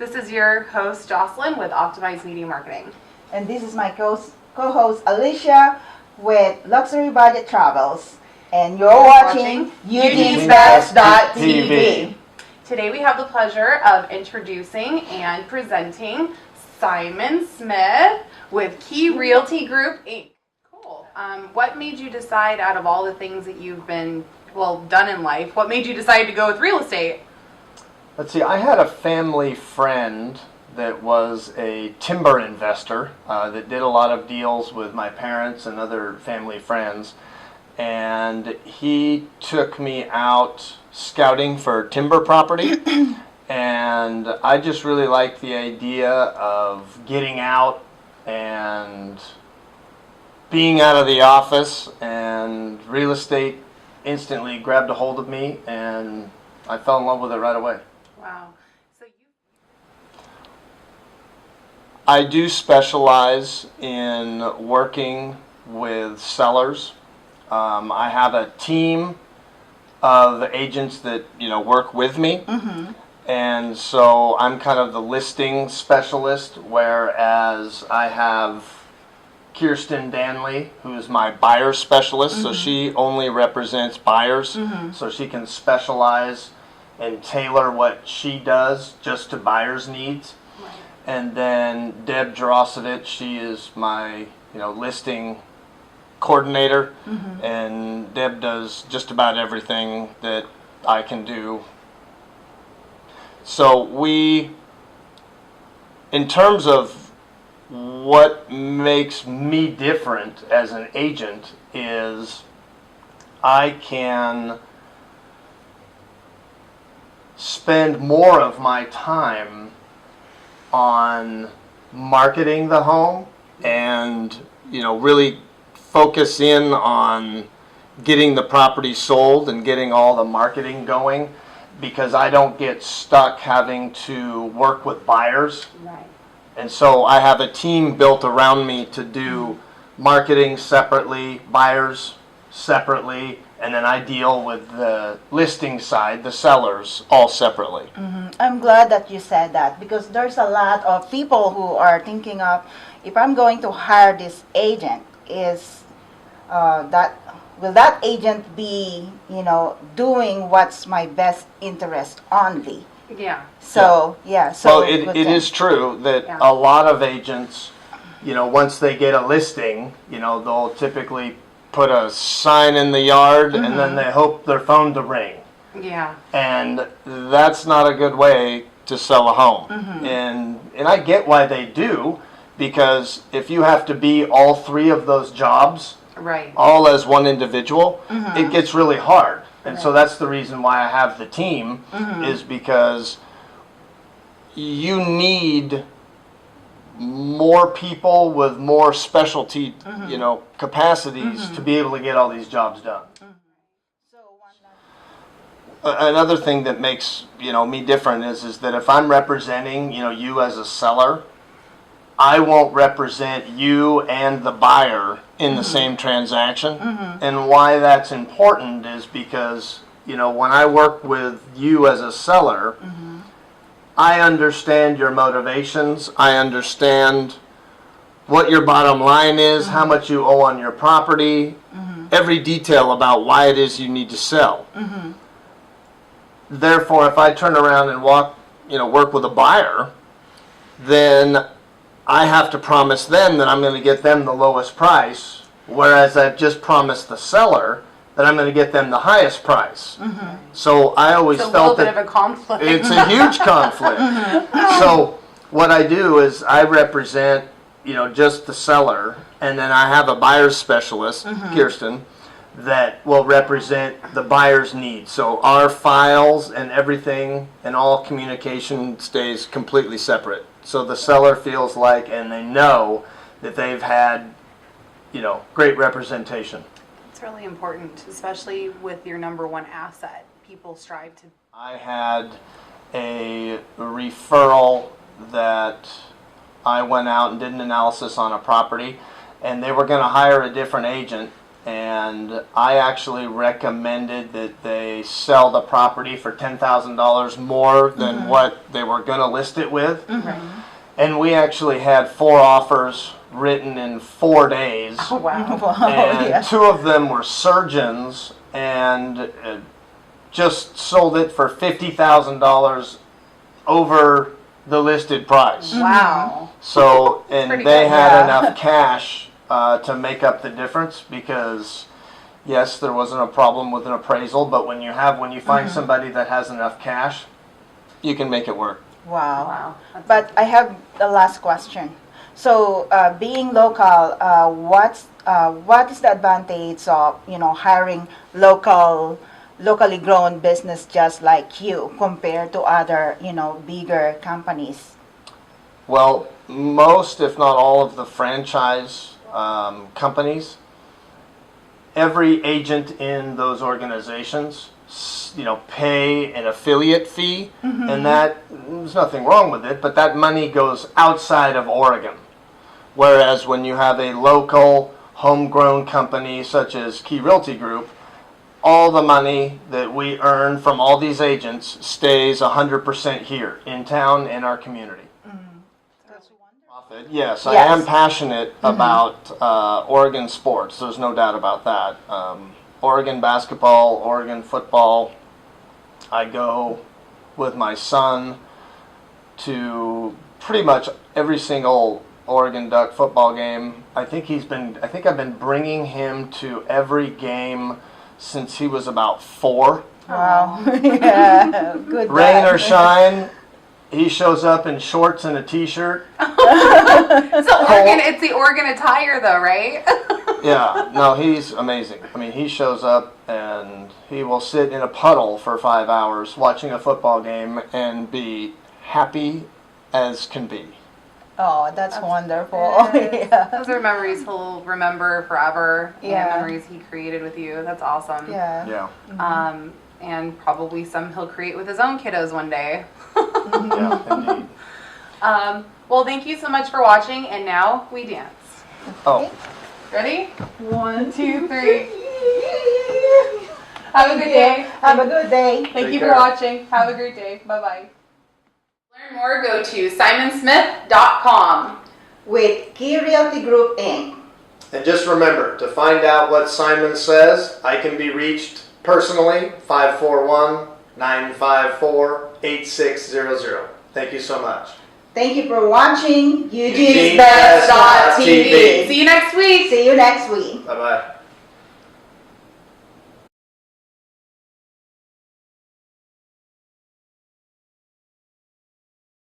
This is your host, Jocelyn, with Optimized Media Marketing. And this is my co-host, Alicia, with Luxury Budget Travels. And you're watching Eugene'sBest.tv. Today we have the pleasure of introducing and presenting Simon Smith with Key Realty Group Inc. Cool. What made you decide, out of all the things that you've been, done in life, what made you decide to go with real estate? Let's see, I had a family friend that was a timber investor that did a lot of deals with my parents and other family friends. And he took me out scouting for timber property. And I just really liked the idea of getting out and being out of the office, and real estate instantly grabbed a hold of me, and I fell in love with it right away. Wow. I do specialize in working with sellers. I have a team of agents that work with me, and so I'm kind of the listing specialist, whereas I have Kirsten Danley, who's my buyer specialist, so she only represents buyers, so she can specialize and tailor what she does just to buyers' needs. Right. And then Deb Drosovic, she is my listing coordinator, and Deb does just about everything that I can do. So in terms of what makes me different as an agent, is I can spend more of my time on marketing the home and really focus in on getting the property sold and getting all the marketing going, because I don't get stuck having to work with buyers. Right. And so I have a team built around me to do marketing separately, buyers separately, and then I deal with the listing side, the sellers, all separately. I'm glad that you said that, because there's a lot of people who are thinking of, if I'm going to hire this agent, will that agent be doing what's my best interest only? Yeah. So it is true that a lot of agents, once they get a listing, they'll typically put a sign in the yard, and then they hope their phone to ring. Yeah. And that's not a good way to sell a home. And I get why they do, because if you have to be all three of those jobs, right, all as one individual, it gets really hard. And so that's the reason why I have the team, is because you need more people with more specialty, capacities to be able to get all these jobs done. Another thing that makes me different is that if I'm representing you as a seller, I won't represent you and the buyer in the same transaction. And why that's important is because when I work with you as a seller, I understand your motivations. I understand what your bottom line is, how much you owe on your property, every detail about why it is you need to sell. Therefore, if I turn around and work with a buyer, then I have to promise them that I'm going to get them the lowest price, whereas I've just promised the seller that I'm going to get them the highest price. So I always felt that it's a little bit of a conflict. It's a huge conflict. So what I do is I represent, just the seller, and then I have a buyer's specialist, Kirsten, that will represent the buyer's needs. So our files and everything and all communication stays completely separate. So the seller feels like, and they know that they've had, great representation. It's really important, especially with your number one asset. People strive to. I had a referral that I went out and did an analysis on a property, and they were going to hire a different agent, and I actually recommended that they sell the property for $10,000 more than what they were going to list it with. And we actually had 4 offers written in 4 days. Oh, wow. Wow, And yeah. 2 of them were surgeons, and just sold it for $50,000 over the listed price. Wow. So, and Pretty they good, had yeah. enough cash to make up the difference, because yes, there wasn't a problem with an appraisal, but when you find somebody that has enough cash, you can make it work. Wow. Wow. That's But I have the last question. So, being local, what is the advantage of hiring locally grown business just like you compared to other bigger companies? Well, most, if not all, of the franchise companies, every agent in those organizations, pay an affiliate fee, and that, there's nothing wrong with it, but that money goes outside of Oregon. Whereas when you have a local, homegrown company such as Key Realty Group, all the money that we earn from all these agents stays 100% here in town, in our community. That's wonderful. Profit. Yes, I Yes. am passionate about Oregon sports. There's no doubt about that. Oregon basketball, Oregon football. I go with my son to pretty much every single Oregon Duck football game. I think I've been bringing him to every game since he was about 4. Wow. Yeah. Good. Rain dad. or shine, he shows up in shorts and a t-shirt. So Oregon, it's the Oregon attire though, right? Yeah, no, he's amazing. I mean, he shows up and he will sit in a puddle for 5 hours watching a football game and be happy as can be. Oh, that's wonderful. Yes. Yeah. Those are memories he'll remember forever. Yeah. And memories he created with you. That's awesome. Yeah. Yeah, And probably some he'll create with his own kiddos one day. yeah, indeed. Well, thank you so much for watching, and now we dance. Oh, Ready? 1, 2, 3. Have a good day. Have a good day. Thank Take you care. for watching. Have a great day. Bye-bye. Learn more, go to simonsmith.com. With Key Realty Group Inc. and just remember, to find out what Simon says, I can be reached personally, 541-954-8600. Thank you so much. Thank you for watching Eugene'sBest.tv. Eugene'sBest.tv. See you next week. See you next week. Bye-bye.